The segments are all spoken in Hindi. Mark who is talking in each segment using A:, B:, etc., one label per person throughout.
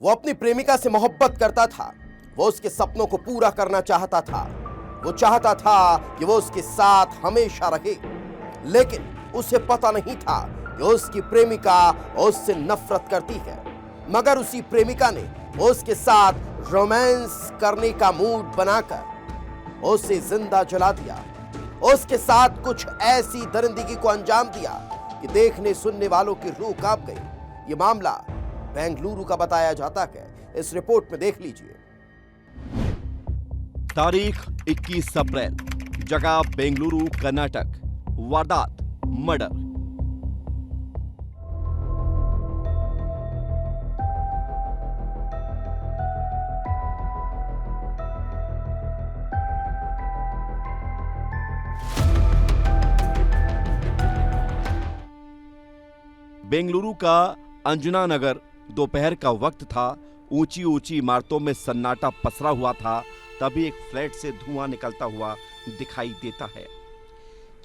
A: वो अपनी प्रेमिका से मोहब्बत करता था। वो उसके सपनों को पूरा करना चाहता था। वो चाहता था कि वो उसके साथ हमेशा रहे, लेकिन उसे पता नहीं था कि उसकी प्रेमिका उससे नफरत करती है। मगर उसी प्रेमिका ने उसके साथ रोमांस करने का मूड बनाकर उसे जिंदा जला दिया। उसके साथ कुछ ऐसी दरिंदगी को अंजाम दिया कि देखने सुनने वालों की रूह कांप गई। ये मामला बेंगलुरु का बताया जाता है। इस रिपोर्ट में देख लीजिए।
B: तारीख 21 अप्रैल, जगह बेंगलुरु, कर्नाटक। वारदात मर्डर। बेंगलुरु का अंजना नगर। दोपहर का वक्त था। ऊंची ऊंची इमारतों में सन्नाटा पसरा हुआ था। तभी एक फ्लैट से धुआं निकलता हुआ दिखाई देता है।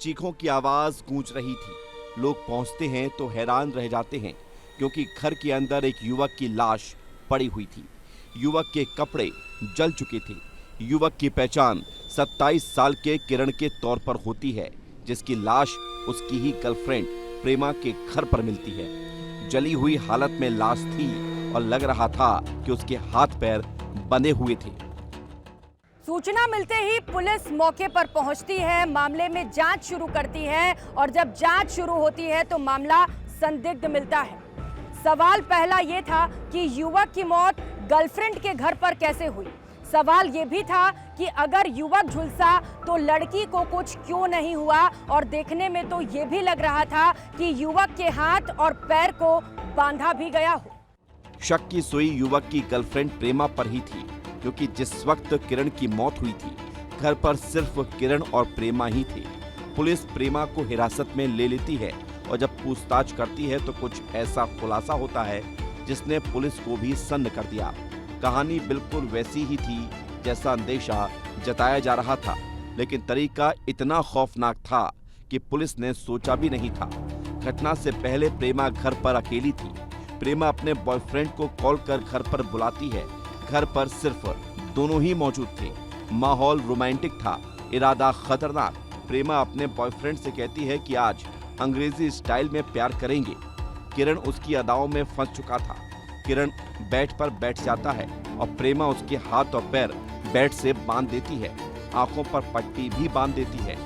B: चीखों की आवाज गूंज रही थी। लोग पहुंचते हैं तो हैरान रह जाते हैं, क्योंकि घर के अंदर एक युवक की लाश पड़ी हुई थी। युवक के कपड़े जल चुके थे। युवक की पहचान 27 साल के किरण के तौर पर होती है, जिसकी लाश उसकी ही गर्लफ्रेंड प्रेमा के घर पर मिलती है। जली हुई हालत में लाश थी और लग रहा था कि उसके हाथ पैर बंधे हुए थे।
C: सूचना मिलते ही पुलिस मौके पर पहुंचती है, मामले में जांच शुरू करती है और जब जांच शुरू होती है तो मामला संदिग्ध मिलता है। सवाल पहला ये था कि युवक की मौत गर्लफ्रेंड के घर पर कैसे हुई। सवाल ये भी था कि अगर युवक झुलसा तो लड़की को कुछ क्यों नहीं हुआ, और देखने में तो ये भी लग रहा था कि युवक के हाथ और पैर को बांधा भी गया हो।
B: शक की सुई युवक की गर्लफ्रेंड प्रेमा पर ही थी, क्योंकि जिस वक्त किरण की मौत हुई थी, घर पर सिर्फ किरण और प्रेमा ही थे। पुलिस प्रेमा को हिरासत में ले लेती है और जब पूछताछ करती है तो कुछ ऐसा खुलासा होता है जिसने पुलिस को भी सन्न कर दिया। कहानी बिल्कुल वैसी ही थी जैसा अंदेशा जताया जा रहा था, लेकिन तरीका इतना खौफनाक था कि पुलिस ने सोचा भी नहीं था। घटना से पहले प्रेमा घर पर अकेली थी। प्रेमा अपने बॉयफ्रेंड को कॉल कर घर पर बुलाती है। घर पर सिर्फ दोनों ही मौजूद थे। माहौल रोमांटिक था, इरादा खतरनाक। प्रेमा अपने बॉयफ्रेंड से कहती है कि आज अंग्रेजी स्टाइल में प्यार करेंगे। किरण उसकी अदाओं में फंस चुका था। किरण बेड पर बैठ जाता है और प्रेमा उसके हाथ और पैर बेड से बांध देती है। आंखों पर पट्टी भी बांध देती है।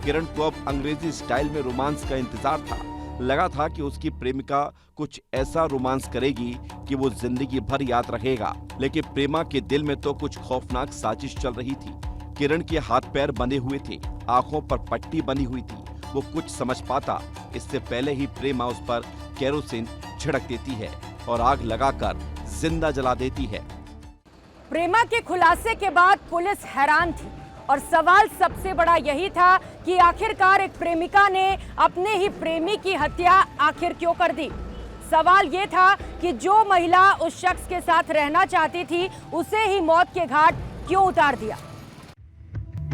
B: किरण को अब अंग्रेजी स्टाइल में रोमांस का इंतजार था। लगा था कि उसकी प्रेमिका कुछ ऐसा रोमांस करेगी कि वो जिंदगी भर याद रहेगा, लेकिन प्रेमा के दिल में तो कुछ खौफनाक साजिश चल रही थी। किरण के हाथ पैर बंधे हुए थे, आंखों पर पट्टी बंधी हुई थी। वो कुछ समझ पाता इससे पहले ही प्रेमा उस पर केरोसिन छिड़क देती है और आग लगाकर जिंदा जला देती है।
C: प्रेमा के खुलासे के बाद पुलिस हैरान थी और सवाल सबसे बड़ा यही था कि आखिरकार एक प्रेमिका ने अपने ही प्रेमी की हत्या आखिर क्यों कर दी। सवाल ये था कि जो महिला उस शख्स के साथ रहना चाहती थी, उसे ही मौत के घाट क्यों उतार दिया।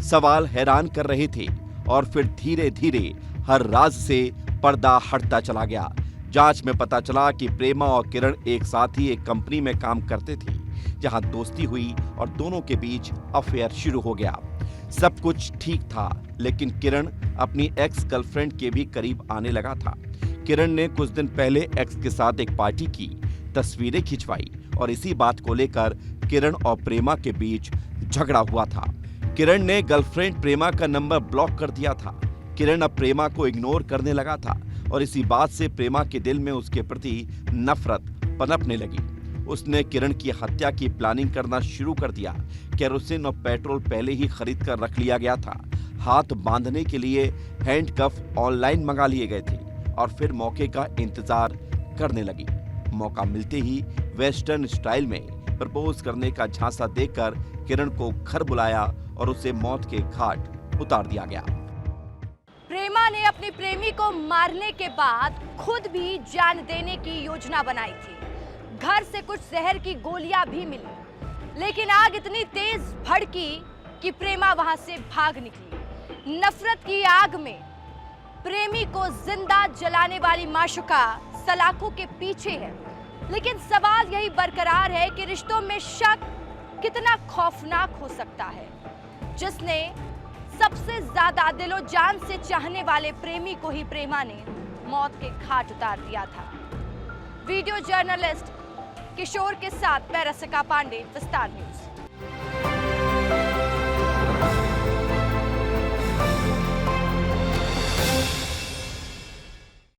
B: सवाल हैरान कर रहे थे और फिर धीरे धीरे हर राज से पर्दा हटता चला गया। जांच में पता चला कि प्रेमा और किरण एक साथ ही एक कंपनी में काम करते थे, जहां दोस्ती हुई और दोनों के बीच अफेयर शुरू हो गया। सब कुछ ठीक था, लेकिन किरण अपनी एक्स गर्लफ्रेंड के भी करीब आने लगा था। किरण ने कुछ दिन पहले एक्स के साथ एक पार्टी की, तस्वीरें खिंचवाई और इसी बात को लेकर किरण और प्रेमा के बीच झगड़ा हुआ था। किरण ने गर्लफ्रेंड प्रेमा का नंबर ब्लॉक कर दिया था। किरण अब प्रेमा को इग्नोर करने लगा था और इसी बात से प्रेमा के दिल में उसके प्रति नफरत पनपने लगी। उसने किरण की हत्या की प्लानिंग करना शुरू कर दिया। केरोसिन और पेट्रोल पहले ही खरीद कर रख लिया गया था। हाथ बांधने के लिए हैंडकफ ऑनलाइन मंगा लिए गए थे और फिर मौके का इंतजार करने लगी। मौका मिलते ही वेस्टर्न स्टाइल में प्रपोज करने का झांसा देकर किरण को घर बुलाया और उसे मौत के घाट उतार दिया गया।
D: प्रेमा ने अपनी प्रेमी को मारने के बाद खुद भी जान देने की योजना बनाई थी। घर से कुछ जहर की गोलियां भी मिली, लेकिन आग इतनी तेज भड़की कि प्रेमा वहां से भाग निकली। नफरत की आग में प्रेमी को जिंदा जलाने वाली माशुका सलाखों के पीछे है। लेकिन सवाल यही बरकरार है कि रिश्तों में शक कितना खौफनाक हो सकता है, जिसने सबसे ज्यादा दिलो जान से चाहने वाले प्रेमी को ही प्रेमा ने मौत के घाट उतार दिया था। वीडियो जर्नलिस्ट किशोर के साथ मैं रसिका पांडे, विस्तार न्यूज।